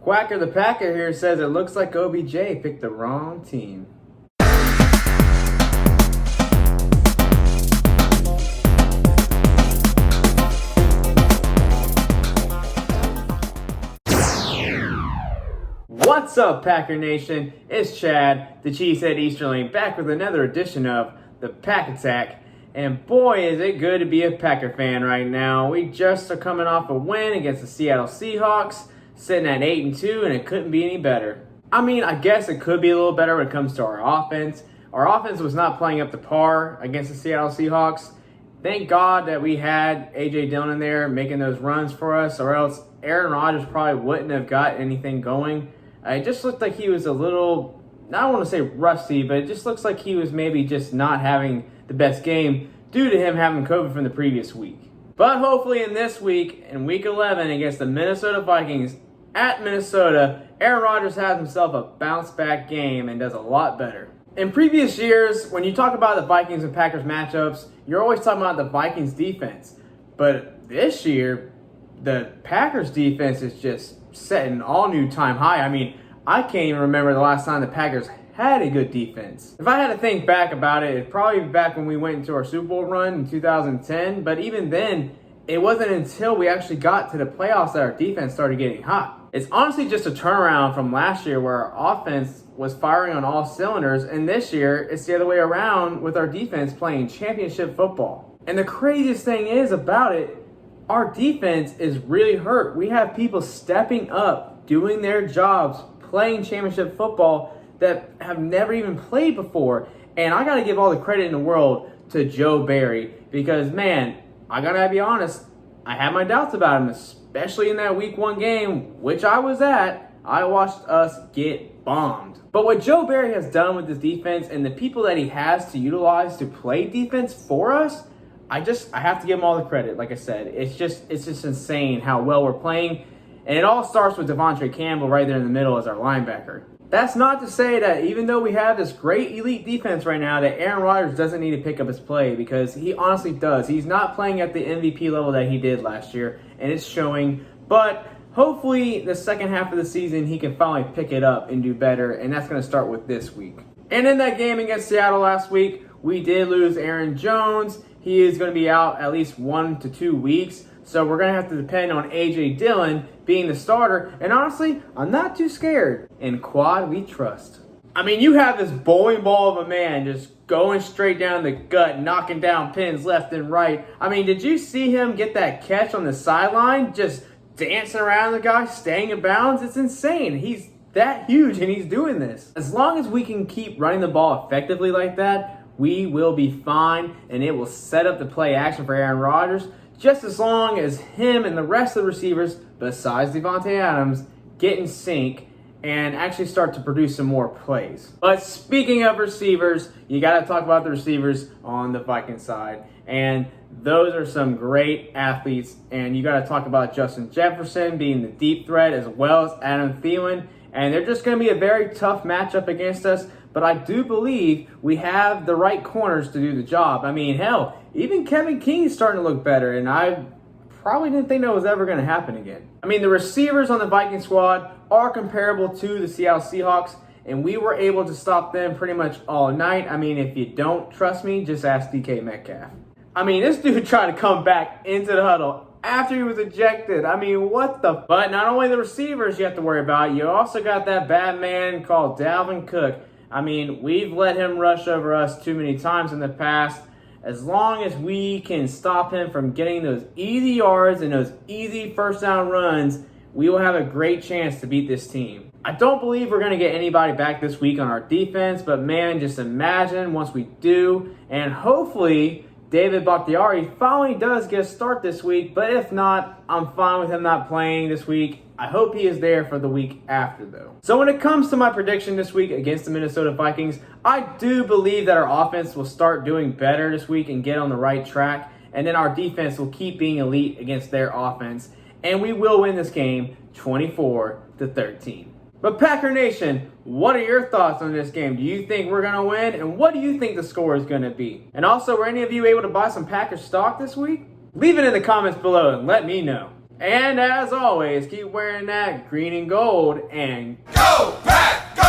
Quacker the Packer here says it looks like OBJ picked the wrong team. What's up, Packer Nation? It's Chad, the Cheesehead Easterling, back with another edition of the Pack Attack. And boy, is it good to be a Packer fan right now. We just are coming off a win against the Seattle Seahawks, sitting at 8-2, and it couldn't be any better. I mean, I guess it could be a little better when it comes to our offense. Our offense was not playing up to par against the Seattle Seahawks. Thank God that we had A.J. Dillon in there making those runs for us, or else Aaron Rodgers probably wouldn't have got anything going. It just looked like he was a little, I don't want to say rusty, but it just looks like he was maybe just not having the best game due to him having COVID from the previous week. But hopefully in this week, in Week 11 against the Minnesota Vikings at Minnesota, Aaron Rodgers has himself a bounce-back game and does a lot better. In previous years, when you talk about the Vikings and Packers matchups, you're always talking about the Vikings defense. But this year, the Packers defense is just setting all new time high. I mean, I can't even remember the last time the Packers had a good defense. If I had to think back about it, it'd probably be back when we went into our Super Bowl run in 2010. But even then, it wasn't until we actually got to the playoffs that our defense started getting hot. It's honestly just a turnaround from last year where our offense was firing on all cylinders, and this year it's the other way around with our defense playing championship football. And the craziest thing is about it, our defense is really hurt. We have people stepping up, doing their jobs, playing championship football that have never even played before. And I got to give all the credit in the world to Joe Barry because, man, I got to be honest, I had my doubts about him, especially in that Week 1 game, which I was at. I watched us get bombed. But what Joe Barry has done with this defense and the people that he has to utilize to play defense for us, I have to give him all the credit. Like I said, it's just insane how well we're playing. And it all starts with Devontae Campbell right there in the middle as our linebacker. That's not to say that even though we have this great elite defense right now, that Aaron Rodgers doesn't need to pick up his play, because he honestly does. He's not playing at the MVP level that he did last year, and it's showing. But hopefully the second half of the season he can finally pick it up and do better, and that's going to start with this week. And in that game against Seattle last week, we did lose Aaron Jones. He is going to be out at least 1 to 2 weeks. So we're going to have to depend on A.J. Dillon being the starter. And honestly, I'm not too scared. In quad, we trust. I mean, you have this bowling ball of a man just going straight down the gut, knocking down pins left and right. I mean, did you see him get that catch on the sideline? Just dancing around the guy, staying in bounds? It's insane. He's that huge and he's doing this. As long as we can keep running the ball effectively like that, we will be fine, and it will set up the play action for Aaron Rodgers, just as long as him and the rest of the receivers, besides Devontae Adams, get in sync and actually start to produce some more plays. But speaking of receivers, you got to talk about the receivers on the Viking side. And those are some great athletes. And you got to talk about Justin Jefferson being the deep threat as well as Adam Thielen. And they're just going to be a very tough matchup against us. But I do believe we have the right corners to do the job. I mean, hell, even Kevin King's starting to look better, and I probably didn't think that was ever going to happen again. I mean, the receivers on the Viking squad are comparable to the Seattle Seahawks, and we were able to stop them pretty much all night. I mean, if you don't trust me, just ask DK Metcalf. I mean, this dude tried to come back into the huddle after he was ejected. I mean, what the... But not only the receivers you have to worry about, you also got that bad man called Dalvin Cook. I mean, we've let him rush over us too many times in the past. As long as we can stop him from getting those easy yards and those easy first down runs, we will have a great chance to beat this team. I don't believe we're going to get anybody back this week on our defense, but man, just imagine once we do, and hopefully David Bakhtiari finally does get a start this week, but if not, I'm fine with him not playing this week. I hope he is there for the week after, though. So when it comes to my prediction this week against the Minnesota Vikings, I do believe that our offense will start doing better this week and get on the right track, and then our defense will keep being elite against their offense, and we will win this game 24-13. But Packer Nation, what are your thoughts on this game? Do you think we're going to win? And what do you think the score is going to be? And also, were any of you able to buy some Packer stock this week? Leave it in the comments below and let me know. And as always, keep wearing that green and gold and Go, Pack, go!